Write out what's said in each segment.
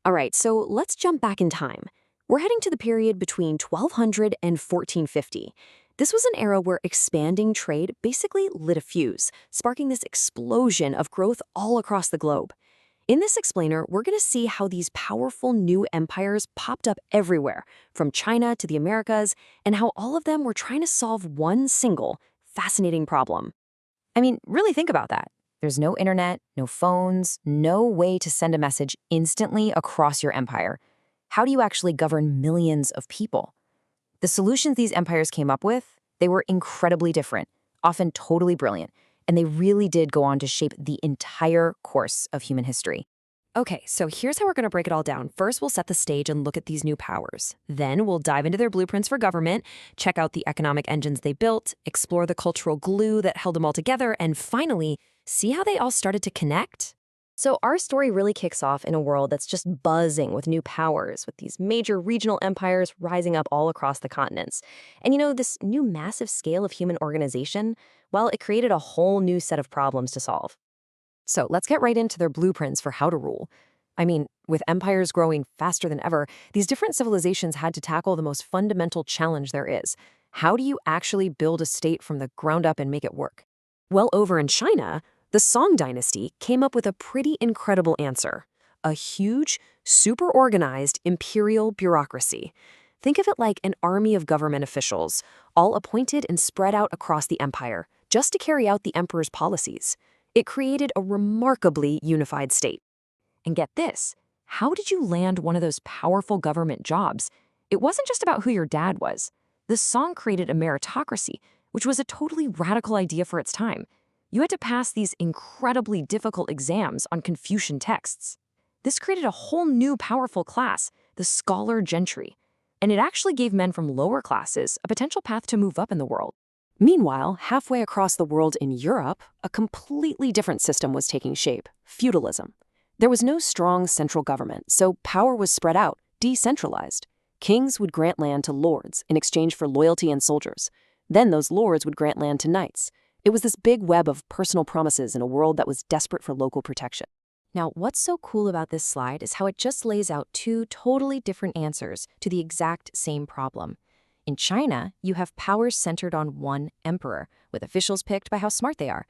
All right, so let's jump back in time. We're heading to the period between 1200 and 1450. This was an era where expanding trade basically lit a fuse, sparking this explosion of growth all across the globe. In this explainer, we're going to see how these powerful new empires popped up everywhere, from China to the Americas, and how all of them were trying to solve one single, fascinating problem. I mean, really think about that. There's no internet, no phones, no way to send a message instantly across your empire. How do you actually govern millions of people? The solutions these empires came up with, they were incredibly different, often totally brilliant, and they really did go on to shape the entire course of human history. Okay, so here's how we're going to break it all down. First, we'll set the stage and look at these new powers. Then we'll dive into their blueprints for government, check out the economic engines they built, explore the cultural glue that held them all together, and finally, see how they all started to connect. So our story really kicks off in a world that's just buzzing with new powers, with these major regional empires rising up all across the continents. And this new massive scale of human organization, well, it created a whole new set of problems to solve. So let's get right into their blueprints for how to rule. I mean, with empires growing faster than ever, these different civilizations had to tackle the most fundamental challenge there is. How do you actually build a state from the ground up and make it work? Well, over in China, the Song dynasty came up with a pretty incredible answer. A huge, super organized imperial bureaucracy. Think of it like an army of government officials, all appointed and spread out across the empire, just to carry out the emperor's policies. It created a remarkably unified state. And get this, how did you land one of those powerful government jobs? It wasn't just about who your dad was. The Song created a meritocracy, which was a totally radical idea for its time. You had to pass these incredibly difficult exams on Confucian texts. This created a whole new powerful class, the scholar gentry. And it actually gave men from lower classes a potential path to move up in the world. Meanwhile, halfway across the world in Europe, a completely different system was taking shape: feudalism. There was no strong central government, so power was spread out, decentralized. Kings would grant land to lords in exchange for loyalty and soldiers. Then those lords would grant land to knights. It was this big web of personal promises in a world that was desperate for local protection. Now, what's so cool about this slide is how it just lays out two totally different answers to the exact same problem. In China, you have powers centered on one emperor, with officials picked by how smart they are.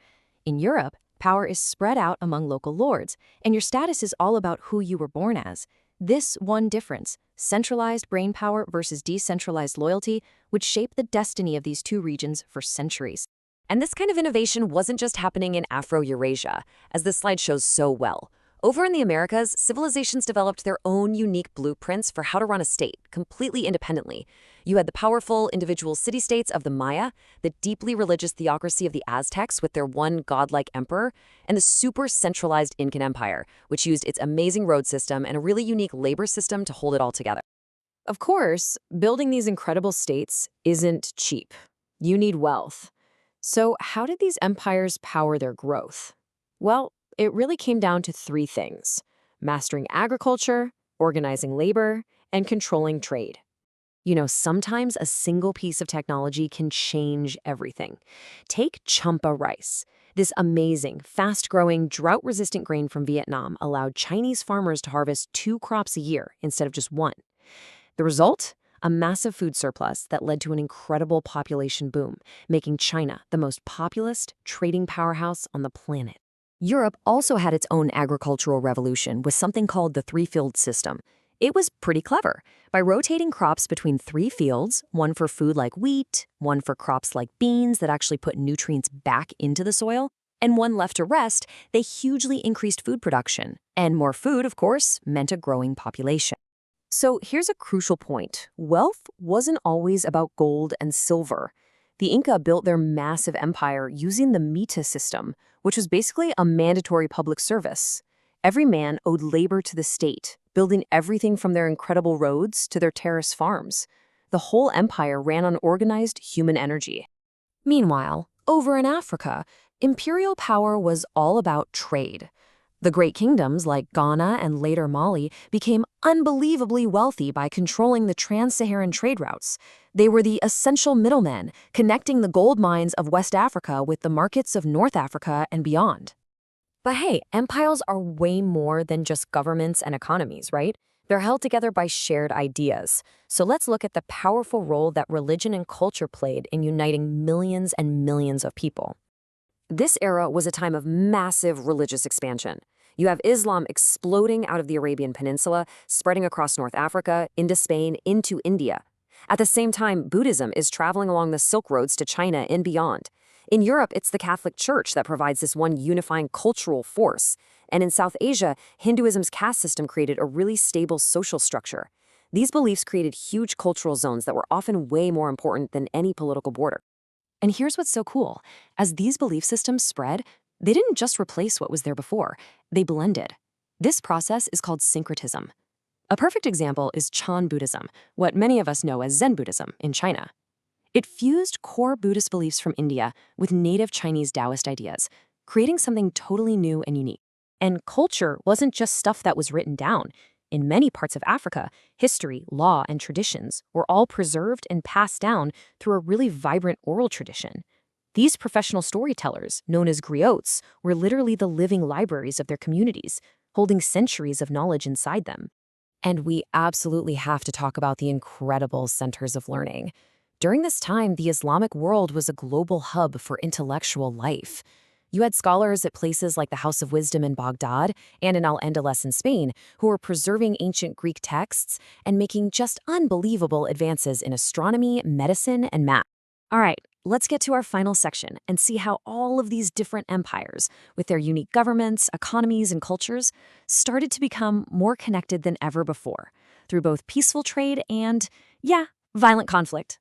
In Europe, power is spread out among local lords, and your status is all about who you were born as. This one difference, centralized brain power versus decentralized loyalty, would shape the destiny of these two regions for centuries. And this kind of innovation wasn't just happening in Afro-Eurasia, as this slide shows so well. Over in the Americas, civilizations developed their own unique blueprints for how to run a state, completely independently. You had the powerful individual city-states of the Maya, the deeply religious theocracy of the Aztecs with their one godlike emperor, and the super centralized Incan Empire, which used its amazing road system and a really unique labor system to hold it all together. Of course, building these incredible states isn't cheap. You need wealth. So how did these empires power their growth? Well, it really came down to three things: mastering agriculture, organizing labor, and controlling trade. Sometimes a single piece of technology can change everything. Take champa rice. This amazing, fast-growing, drought-resistant grain from Vietnam allowed Chinese farmers to harvest 2 crops a year instead of just 1. The result? A massive food surplus that led to an incredible population boom, making China the most populous trading powerhouse on the planet. Europe also had its own agricultural revolution with something called the three-field system. It was pretty clever. By rotating crops between 3 fields, one for food like wheat, one for crops like beans that actually put nutrients back into the soil, and one left to rest, they hugely increased food production. And more food, of course, meant a growing population. So here's a crucial point. Wealth wasn't always about gold and silver. The Inca built their massive empire using the mita system, which was basically a mandatory public service. Every man owed labor to the state, building everything from their incredible roads to their terrace farms. The whole empire ran on organized human energy. Meanwhile, over in Africa, imperial power was all about trade. The great kingdoms like Ghana and later Mali became unbelievably wealthy by controlling the trans-Saharan trade routes. They were the essential middlemen, connecting the gold mines of West Africa with the markets of North Africa and beyond. But hey, empires are way more than just governments and economies, right? They're held together by shared ideas. So let's look at the powerful role that religion and culture played in uniting millions and millions of people. This era was a time of massive religious expansion. You have Islam exploding out of the Arabian Peninsula, spreading across North Africa, into Spain, into India. At the same time, Buddhism is traveling along the Silk Roads to China and beyond. In Europe, it's the Catholic Church that provides this one unifying cultural force. And in South Asia, Hinduism's caste system created a really stable social structure. These beliefs created huge cultural zones that were often way more important than any political border. And here's what's so cool. As these belief systems spread, they didn't just replace what was there before, they blended. This process is called syncretism. A perfect example is Chan Buddhism, what many of us know as Zen Buddhism in China. It fused core Buddhist beliefs from India with native Chinese Taoist ideas, creating something totally new and unique. And culture wasn't just stuff that was written down. In many parts of Africa, history, law, and traditions were all preserved and passed down through a really vibrant oral tradition. These professional storytellers, known as griots, were literally the living libraries of their communities, holding centuries of knowledge inside them. And we absolutely have to talk about the incredible centers of learning. During this time, the Islamic world was a global hub for intellectual life. You had scholars at places like the House of Wisdom in Baghdad and in Al-Andalus in Spain who were preserving ancient Greek texts and making just unbelievable advances in astronomy, medicine, and math. All right, let's get to our final section and see how all of these different empires, with their unique governments, economies, and cultures, started to become more connected than ever before, through both peaceful trade and, violent conflict.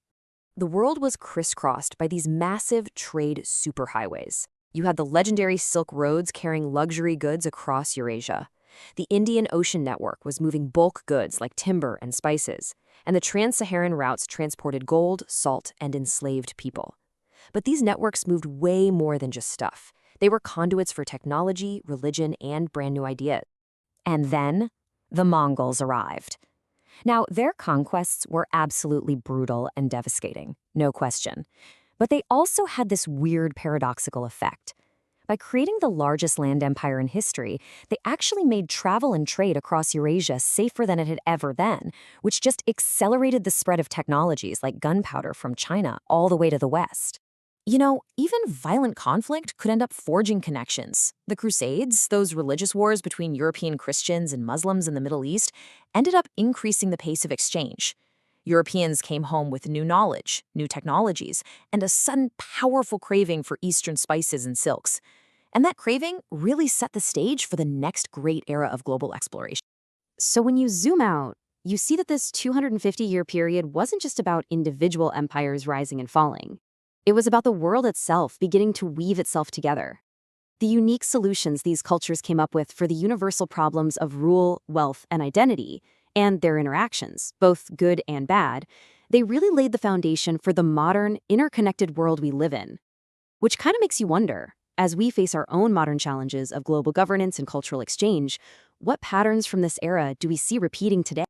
The world was crisscrossed by these massive trade superhighways. You had the legendary Silk Roads carrying luxury goods across Eurasia. The Indian Ocean Network was moving bulk goods like timber and spices, and the trans-Saharan routes transported gold, salt, and enslaved people. But these networks moved way more than just stuff. They were conduits for technology, religion, and brand new ideas. And then, the Mongols arrived. Now, their conquests were absolutely brutal and devastating, no question. But they also had this weird paradoxical effect. By creating the largest land empire in history, they actually made travel and trade across Eurasia safer than it had ever been, which just accelerated the spread of technologies like gunpowder from China all the way to the West. You know, even violent conflict could end up forging connections. The Crusades, those religious wars between European Christians and Muslims in the Middle East, ended up increasing the pace of exchange. Europeans came home with new knowledge, new technologies, and a sudden powerful craving for Eastern spices and silks. And that craving really set the stage for the next great era of global exploration. So when you zoom out, you see that this 250-year period wasn't just about individual empires rising and falling. It was about the world itself beginning to weave itself together. The unique solutions these cultures came up with for the universal problems of rule, wealth, and identity, and their interactions, both good and bad, they really laid the foundation for the modern, interconnected world we live in. Which kind of makes you wonder, as we face our own modern challenges of global governance and cultural exchange, what patterns from this era do we see repeating today?